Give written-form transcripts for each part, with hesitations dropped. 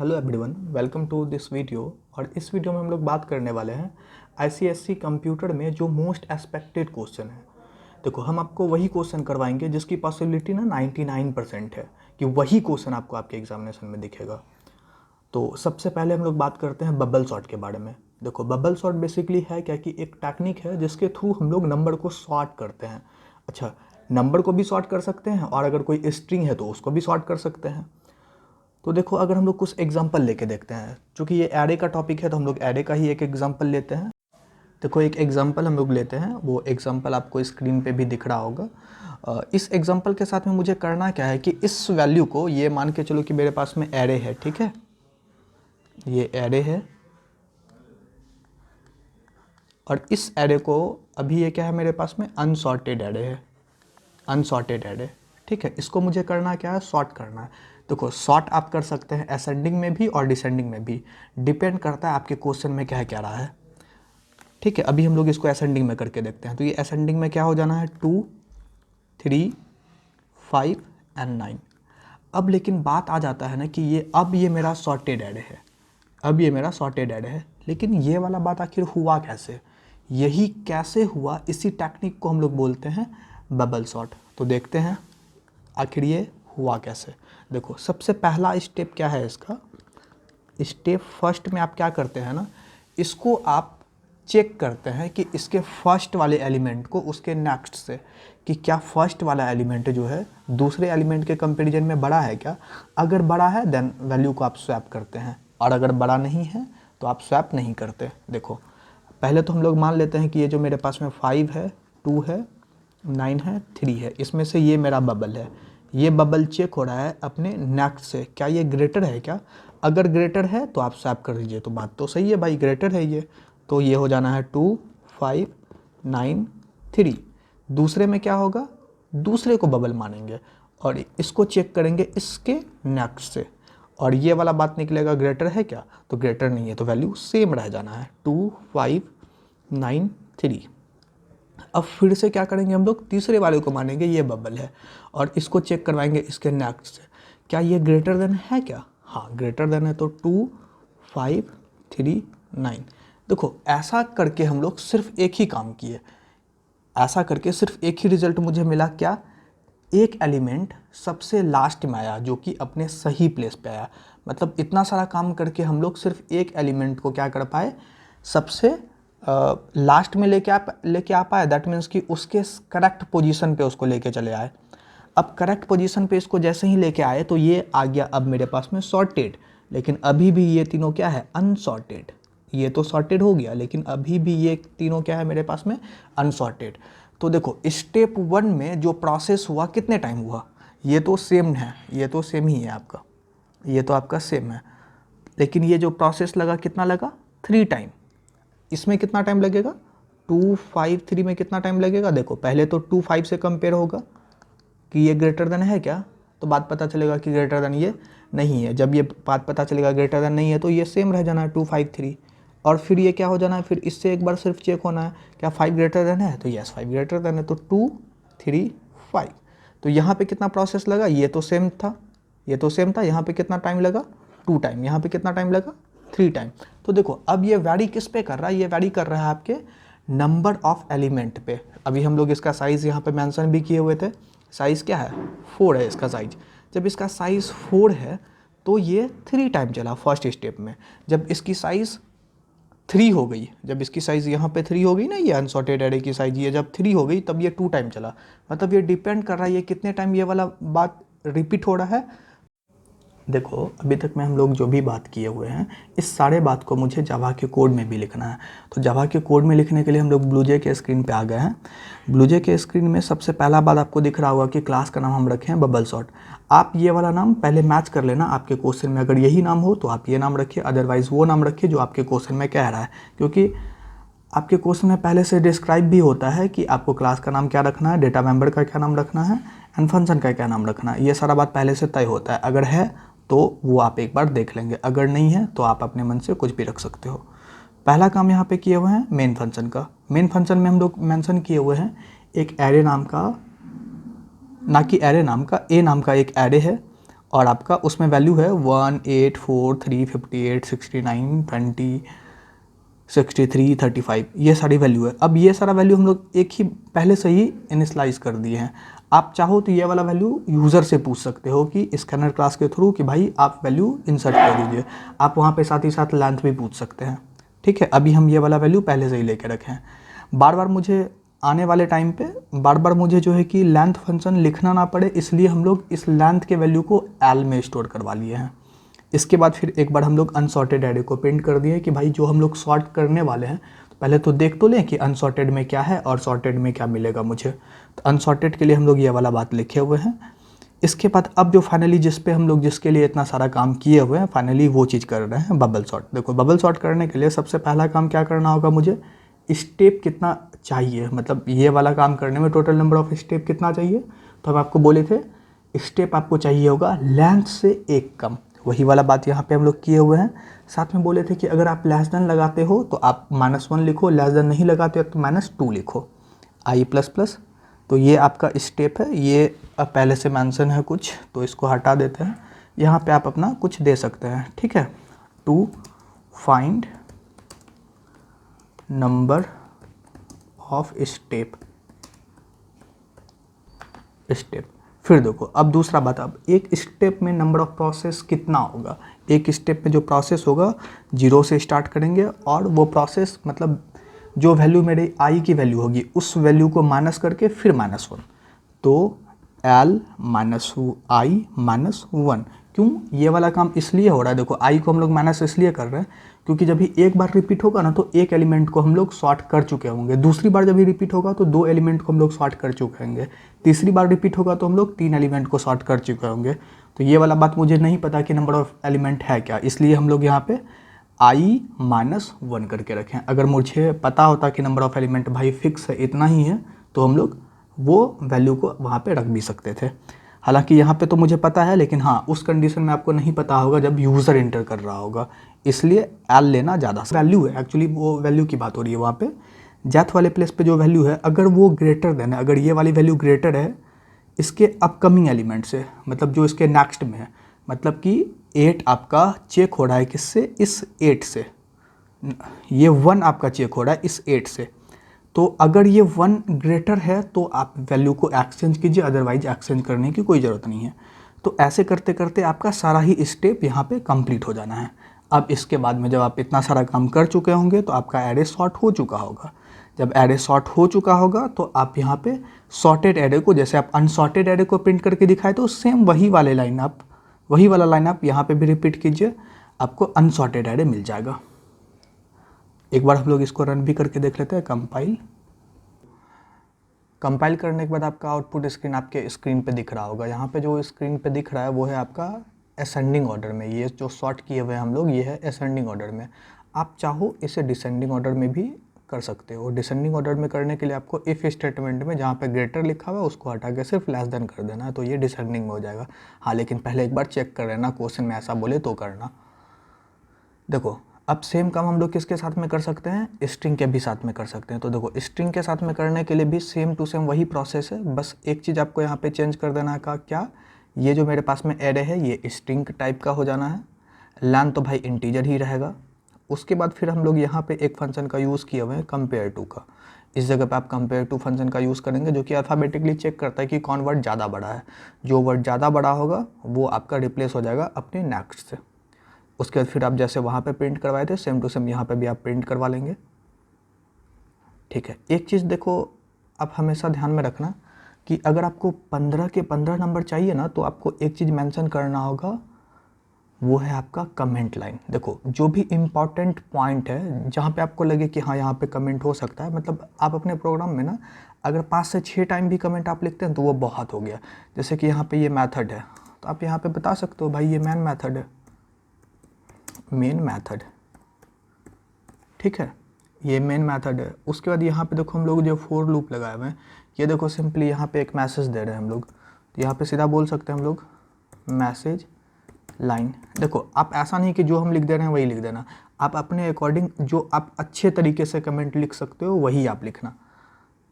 Hello everyone, welcome to this video. और इस video में हम लोग बात करने वाले हैं आईसीएसई कंप्यूटर में जो मोस्ट एक्सपेक्टेड क्वेश्चन है। देखो, हम आपको वही क्वेश्चन करवाएंगे जिसकी पॉसिबिलिटी ना 99% है कि वही क्वेश्चन आपको आपके एग्जामिनेशन में दिखेगा। तो सबसे पहले हम लोग बात करते हैं बबल सॉर्ट के बारे में। देखो, बबल सॉर्ट बेसिकली है क्या कि एक टेक्निक है जिसके थ्रू हम लोग नंबर को सॉर्ट करते हैं। अच्छा, नंबर को भी सॉर्ट कर सकते हैं और अगर कोई स्ट्रिंग है तो उसको भी सॉर्ट कर सकते हैं। तो देखो, अगर हम लोग कुछ एग्जांपल लेके देखते हैं, क्योंकि ये एरे का टॉपिक है तो हम लोग एरे का ही एक एग्जांपल लेते हैं। देखो, एक एग्जांपल हम लोग लेते हैं, वो एग्जांपल आपको स्क्रीन पे भी दिख रहा होगा। इस एग्जांपल के साथ में मुझे करना क्या है कि इस वैल्यू को, ये मान के चलो कि मेरे पास में एरे है, ठीक है, ये एरे है और इस एरे को अभी ये क्या है मेरे पास में अनसॉर्टेड एरे है, अनसॉर्टेड एरे, ठीक है। इसको मुझे करना क्या है, सॉर्ट करना है। देखो, सॉर्ट आप कर सकते हैं असेंडिंग में भी और डिसेंडिंग में भी, डिपेंड करता है आपके क्वेश्चन में क्या है, क्या रहा है, ठीक है। अभी हम लोग इसको असेंडिंग में करके देखते हैं। तो ये असेंडिंग में क्या हो जाना है, 2, 3, 5 एंड 9। अब लेकिन बात आ जाता है ना कि ये मेरा सॉर्टेड एरे है, अब ये मेरा सॉर्टेड एरे है, लेकिन ये वाला बात आखिर हुआ कैसे, यही कैसे हुआ, इसी टेक्निक को हम लोग बोलते हैं बबल सॉर्ट। तो देखते हैं आखिर ये हुआ कैसे। देखो, सबसे पहला स्टेप क्या है इसका, स्टेप फर्स्ट में आप क्या करते हैं ना, इसको आप चेक करते हैं कि इसके फर्स्ट वाले एलिमेंट को उसके नेक्स्ट से, कि क्या फर्स्ट वाला एलिमेंट जो है दूसरे एलिमेंट के कंपैरिजन में बड़ा है क्या। अगर बड़ा है देन वैल्यू को आप स्वैप करते हैं, और अगर बड़ा नहीं है तो आप स्वैप नहीं करते। देखो, पहले तो हम लोग मान लेते हैं कि ये जो मेरे पास में 5 है, 2 है, 9 है, 3 है, इसमें से ये मेरा बबल है। ये बबल चेक हो रहा है अपने नेक्स्ट से, क्या ये ग्रेटर है क्या। अगर ग्रेटर है तो आप स्वैप कर दीजिए, तो बात तो सही है भाई, ग्रेटर है ये, तो ये हो जाना है 2, 5, 9, 3। दूसरे में क्या होगा, दूसरे को बबल मानेंगे और इसको चेक करेंगे इसके नेक्स्ट से, और ये वाला बात निकलेगा ग्रेटर है क्या, तो ग्रेटर नहीं है, तो वैल्यू सेम रह जाना है, 2, 5, 9, 3। अब फिर से क्या करेंगे हम लोग, तीसरे वाले को मानेंगे ये बबल है और इसको चेक करवाएंगे इसके नेक्स्ट से, क्या ये ग्रेटर देन है क्या, हाँ ग्रेटर देन है, तो 2, 5, 3, 9। देखो, ऐसा करके हम लोग सिर्फ एक ही काम किए, ऐसा करके सिर्फ एक ही रिजल्ट मुझे मिला, क्या, एक एलिमेंट सबसे लास्ट में आया जो कि अपने सही प्लेस पे आया। मतलब इतना सारा काम करके हम लोग सिर्फ एक एलिमेंट को क्या कर पाए, सबसे लास्ट में लेके आ पाए। दैट मीन्स कि उसके करेक्ट पोजीशन पे उसको लेके चले आए। अब करेक्ट पोजीशन पे इसको जैसे ही लेके आए तो ये आ गया अब मेरे पास में सॉर्टेड, लेकिन अभी भी ये तीनों क्या है, अनसॉर्टेड। ये तो सॉर्टेड हो गया लेकिन अभी भी ये तीनों क्या है मेरे पास में, अनसॉर्टेड। तो देखो, स्टेप 1 में जो प्रोसेस हुआ कितने टाइम हुआ, ये तो सेम है, ये तो सेम ही है आपका, ये तो आपका सेम है, लेकिन ये जो प्रोसेस लगा कितना लगा, 3 टाइम। इसमें कितना टाइम लगेगा, 2, 5, 3 में कितना टाइम लगेगा। देखो, पहले तो 2, 5 से कंपेयर होगा कि ये ग्रेटर देन है क्या, तो बात पता चलेगा कि ग्रेटर देन ये नहीं है। जब ये बात पता चलेगा ग्रेटर देन नहीं है तो ये सेम रह जाना है 2, 5, 3। और फिर ये क्या हो जाना है, फिर इससे एक बार सिर्फ चेक होना है, क्या 5 ग्रेटर देन है, तो यस 5 ग्रेटर देन है, तो 2, 3, 5। तो यहाँ पे कितना प्रोसेस लगा, ये तो सेम था, ये तो सेम था, यहाँ पे कितना टाइम लगा, 2 टाइम, यहाँ पे कितना टाइम लगा, 3 टाइम। तो देखो, अब ये वैरी किस पे कर रहा है, ये वैरी कर रहा है आपके नंबर ऑफ एलिमेंट पे। अभी हम लोग इसका साइज़ यहाँ पे मेंशन भी किए हुए थे, साइज़ क्या है, 4 है इसका साइज। जब इसका साइज़ 4 है तो ये 3 टाइम चला फर्स्ट स्टेप में। जब इसकी साइज़ 3 हो गई, जब इसकी साइज़ यहाँ पे 3 हो गई ना, ये अनसॉर्टेड एरे की साइज़ ये जब 3 हो गई तब ये 2 टाइम चला। मतलब ये डिपेंड कर रहा है ये कितने टाइम ये वाला बात रिपीट हो रहा है। देखो, अभी तक में हम लोग जो भी बात किए हुए हैं, इस सारे बात को मुझे जावा के कोड में भी लिखना है। तो जावा के कोड में लिखने के लिए हम लोग ब्लूजे के स्क्रीन पे आ गए हैं। ब्लूजे के स्क्रीन में सबसे पहला बात आपको दिख रहा होगा कि क्लास का नाम हम रखे हैं बबल सॉर्ट। आप ये वाला नाम पहले मैच कर लेना, आपके क्वेश्चन में अगर यही नाम हो तो आप ये नाम रखिए, अदरवाइज़ वो नाम रखिए जो आपके क्वेश्चन में कह रहा है, क्योंकि आपके क्वेश्चन में पहले से डिस्क्राइब भी होता है कि आपको क्लास का नाम क्या रखना है, डेटा मेंबर का क्या नाम रखना है, एंड फंक्शन का क्या नाम रखना है। ये सारा बात पहले से तय होता है। अगर है तो वो आप एक बार देख लेंगे, अगर नहीं है तो आप अपने मन से कुछ भी रख सकते हो। पहला काम यहाँ पे किए हुए हैं मेन फंक्शन का। मेन फंक्शन में हम लोग मेंशन किए हुए हैं एक एरे नाम का, ना कि एरे नाम का, ए नाम का एक एरे है और आपका उसमें वैल्यू है 1, 8, 4, 3, 58, 69, 20, 63, 35, ये सारी वैल्यू है। अब ये सारा वैल्यू हम लोग एक ही पहले से ही इनिशलाइज कर दिए हैं। आप चाहो तो ये वाला वैल्यू यूज़र से पूछ सकते हो कि स्कैनर क्लास के थ्रू कि भाई आप वैल्यू इंसर्ट कर दीजिए। आप वहाँ पे साथ ही साथ लेंथ भी पूछ सकते हैं। ठीक है, अभी हम ये वाला वैल्यू पहले से ही लेके रखे हैं। बार बार मुझे आने वाले टाइम पे बार बार मुझे जो है कि लेंथ फंक्शन लिखना ना पड़े, इसलिए हम लोग इस लेंथ के वैल्यू को एल में स्टोर करवा लिए हैं। इसके बाद फिर एक बार हम लोग अनसॉर्टेड एरे को प्रिंट कर दिए कि भाई जो हम लोग सॉर्ट करने वाले हैं तो पहले तो देख तो लें कि अनसॉर्टेड में क्या है और सॉर्टेड में क्या मिलेगा मुझे। तो अनसॉर्टेड के लिए हम लोग ये वाला बात लिखे हुए हैं। इसके बाद अब जो फाइनली जिस पे हम लोग जिसके लिए इतना सारा काम किए हुए हैं फाइनली वो चीज़ कर रहे हैं, बबल सॉर्ट। देखो बबल सॉर्ट करने के लिए सबसे पहला काम क्या करना होगा, मुझे स्टेप कितना चाहिए, मतलब ये वाला काम करने में टोटल नंबर ऑफ स्टेप कितना चाहिए। तो हम आपको बोले थे स्टेप आपको चाहिए होगा लेंथ से एक कम, वही वाला बात यहाँ पे हम लोग किए हुए हैं। साथ में बोले थे कि अगर आप लेस देन लगाते हो तो आप -1 लिखो, लेस देन नहीं लगाते हो तो -2 लिखो, i++। तो ये आपका स्टेप है, ये अब पहले से मेंशन है कुछ, तो इसको हटा देते हैं। यहाँ पे आप अपना कुछ दे सकते हैं, ठीक है। To find number of step. फिर देखो अब दूसरा बात, अब एक स्टेप में नंबर ऑफ प्रोसेस कितना होगा। एक स्टेप में जो प्रोसेस होगा 0 से स्टार्ट करेंगे और वो प्रोसेस मतलब जो वैल्यू मेरे आई की वैल्यू होगी उस वैल्यू को माइनस करके फिर -1, तो l - i-1। क्यों ये वाला काम इसलिए हो रहा है, देखो आई को हम लोग माइनस इसलिए कर रहे हैं क्योंकि जब भी एक बार रिपीट होगा ना तो एक एलिमेंट को हम लोग सॉर्ट कर चुके होंगे, दूसरी बार जब भी रिपीट होगा तो 2 एलिमेंट को हम लोग सॉर्ट कर चुके होंगे, तीसरी बार रिपीट होगा तो हम लोग 3 एलिमेंट को सॉर्ट कर चुके होंगे। तो ये वाला बात मुझे नहीं पता कि नंबर ऑफ एलिमेंट है क्या, इसलिए हम लोग यहाँ पे i-1 करके रखें। अगर मुझे पता होता कि नंबर ऑफ एलिमेंट भाई फिक्स है इतना ही है तो हम लोग वो वैल्यू को वहाँ पे रख भी सकते थे। हालांकि यहाँ पे तो मुझे पता है, लेकिन हाँ उस कंडीशन में आपको नहीं पता होगा जब यूज़र इंटर कर रहा होगा, इसलिए एल लेना ज़्यादा वैल्यू है। एक्चुअली वो वैल्यू की बात हो रही है वहाँ पे, जैथ वाले प्लेस पे जो वैल्यू है अगर वो ग्रेटर देन है, अगर ये वाली वैल्यू ग्रेटर है इसके अपकमिंग एलिमेंट से, मतलब जो इसके नेक्स्ट में है, मतलब कि 8 आपका चेक हो रहा है किससे, इस 8 से, ये 1 आपका चेक हो रहा है इस 8 से। तो अगर ये 1 ग्रेटर है तो आप वैल्यू को एक्सचेंज कीजिए, अदरवाइज एक्सचेंज करने की कोई ज़रूरत नहीं है। तो ऐसे करते करते आपका सारा ही स्टेप यहाँ पे कंप्लीट हो जाना है। अब इसके बाद में जब आप इतना सारा काम कर चुके होंगे तो आपका एरे सॉर्ट हो चुका होगा। जब एरे सॉर्ट हो चुका होगा तो आप यहाँ पे सॉर्टेड एरे को, जैसे आप अनसॉर्टेड एरे को प्रिंट करके दिखाए तो सेम वही वाला लाइन आप यहाँ पे भी रिपीट कीजिए, आपको अनसॉर्टेड एरे मिल जाएगा। एक बार हम लोग इसको रन भी करके देख लेते हैं। कंपाइल करने के बाद आपका आउटपुट स्क्रीन आपके स्क्रीन पे दिख रहा होगा। यहाँ पे जो स्क्रीन पे दिख रहा है वो है आपका असेंडिंग ऑर्डर में, ये जो सॉर्ट किए हुए हैं हम लोग ये है असेंडिंग ऑर्डर में। आप चाहो इसे डिसेंडिंग ऑर्डर में भी कर सकते हो। डिसेंडिंग ऑर्डर में करने के लिए आपको इफ़ स्टेटमेंट में जहाँ पे ग्रेटर लिखा हुआ है उसको हटा के सिर्फ लेस देन कर देना है, तो ये डिसेंडिंग में हो जाएगा। हाँ लेकिन पहले एक बार चेक कर लेना, क्वेश्चन में ऐसा बोले तो करना। देखो अब सेम काम हम लोग किसके साथ में कर सकते हैं, स्ट्रिंग के भी साथ में कर सकते हैं। तो देखो स्ट्रिंग के साथ में करने के लिए भी सेम टू सेम वही प्रोसेस है, बस एक चीज़ आपको यहाँ पे चेंज कर देना का क्या, ये जो मेरे पास में एरे है ये स्ट्रिंग टाइप का हो जाना है, लेंथ तो भाई इंटीजर ही रहेगा। उसके बाद फिर हम लोग यहाँ पे एक फंक्शन का यूज़ किए हुए हैं कंपेयर टू का। इस जगह पे आप कंपेयर टू फंक्शन का यूज़ करेंगे जो कि अल्फ़ाबेटिकली चेक करता है कि कौन वर्ड ज़्यादा बड़ा है। जो वर्ड ज़्यादा बड़ा होगा वो आपका रिप्लेस हो जाएगा अपने नेक्स्ट से। उसके बाद फिर आप जैसे वहाँ पे प्रिंट करवाए थे सेम टू सेम यहाँ पे भी आप प्रिंट करवा लेंगे। ठीक है, एक चीज़ देखो आप हमेशा ध्यान में रखना कि अगर आपको 15 के 15 नंबर चाहिए ना तो आपको एक चीज़ मेंशन करना होगा, वो है आपका कमेंट लाइन। देखो जो भी इम्पॉर्टेंट पॉइंट है जहाँ पे आपको लगे कि हाँ यहाँ पे कमेंट हो सकता है, मतलब आप अपने प्रोग्राम में ना अगर 5 से 6 टाइम भी कमेंट आप लिखते हैं तो वो बहुत हो गया। जैसे कि यहाँ पे ये मेथड है तो आप यहाँ पे बता सकते हो भाई ये मेन मेथड है, मेन मेथड, ठीक है ये मेन मेथड है। उसके बाद यहाँ पे देखो हम लोग जो फॉर लूप लगाए हुए हैं, ये देखो सिंपली यहाँ पे एक मैसेज दे रहे हैं हम लोग, तो यहाँ पे सीधा बोल सकते हैं हम लोग मैसेज लाइन। देखो आप ऐसा नहीं कि जो हम लिख दे रहे हैं वही लिख देना, आप अपने अकॉर्डिंग जो आप अच्छे तरीके से कमेंट लिख सकते हो वही आप लिखना।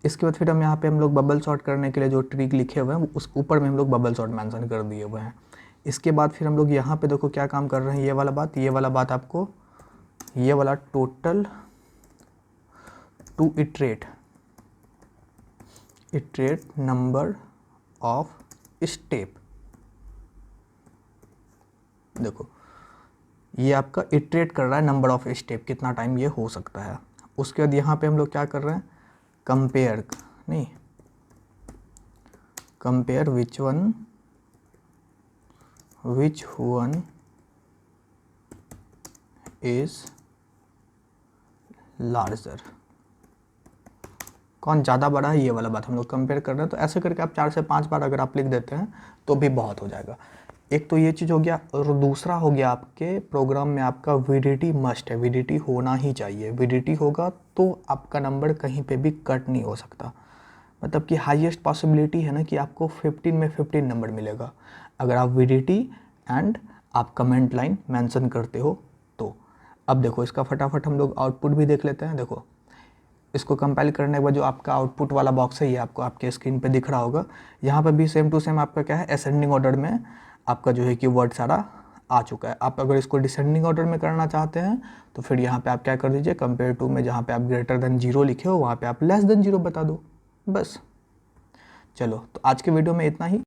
इसके बाद फिर हम यहाँ पे हम लोग बबल सॉर्ट करने के लिए जो ट्रिक लिखे हुए हैं उस ऊपर में हम लोग बबल सॉर्ट मेंशन कर दिए हुए हैं। इसके बाद फिर हम लोग यहाँ पे देखो क्या काम कर रहे हैं, ये वाला बात आपको, ये वाला total two iterate number of step. देखो ये आपका इटरेट कर रहा है नंबर ऑफ स्टेप, कितना टाइम ये हो सकता है। उसके बाद यहाँ पे हम लोग क्या कर रहे हैं, compare which one is larger, कौन ज़्यादा बड़ा है, ये वाला बात हम लोग कंपेयर कर रहे हैं। तो ऐसे करके आप 4 से 5 बार अगर आप लिख देते हैं तो भी बहुत हो जाएगा। एक तो ये चीज़ हो गया, और दूसरा हो गया आपके प्रोग्राम में आपका VDT मस्ट है, VDT होना ही चाहिए। VDT होगा तो आपका नंबर कहीं पे भी कट नहीं हो सकता। मतलब कि हाईएस्ट पॉसिबिलिटी है ना कि आपको 15 में 15 नंबर मिलेगा अगर आप VDT एंड आप कमेंट लाइन मेंशन करते हो तो। अब देखो इसका फटाफट हम लोग आउटपुट भी देख लेते हैं। देखो इसको कंपाइल करने के बाद जो आपका आउटपुट वाला बॉक्स है ये आपको आपके स्क्रीन पे दिख रहा होगा। यहाँ पर भी सेम टू सेम आपका क्या है, असेंडिंग ऑर्डर में आपका जो है कि वर्ड सारा आ चुका है। आप अगर इसको डिसेंडिंग ऑर्डर में करना चाहते हैं तो फिर यहाँ पे आप क्या कर दीजिए, कंपेयर टू में जहाँ पे आप ग्रेटर देन 0 लिखे हो वहाँ पे आप लेस देन 0 बता दो, बस। चलो तो आज के वीडियो में इतना ही।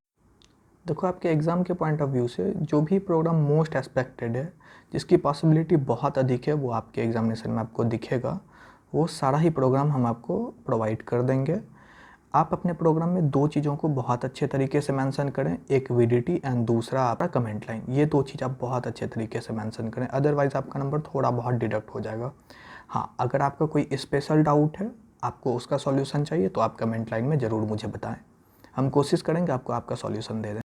देखो आपके एग्ज़ाम के पॉइंट ऑफ व्यू से जो भी प्रोग्राम मोस्ट एक्सपेक्टेड है, जिसकी पॉसिबिलिटी बहुत अधिक है, वो आपके एग्जामिनेशन में आपको दिखेगा, वो सारा ही प्रोग्राम हम आपको प्रोवाइड कर देंगे। आप अपने प्रोग्राम में 2 चीज़ों को बहुत अच्छे तरीके से मेंशन करें, एक VDT एंड दूसरा आपका कमेंट लाइन। ये 2 चीज़ आप बहुत अच्छे तरीके से मेंशन करें, अदरवाइज़ आपका नंबर थोड़ा बहुत डिडक्ट हो जाएगा। हाँ, अगर आपका कोई स्पेशल डाउट है, आपको उसका सॉल्यूशन चाहिए, तो आप कमेंट लाइन में ज़रूर मुझे बताएं, हम कोशिश करेंगे आपको आपका सॉल्यूशन दे दें।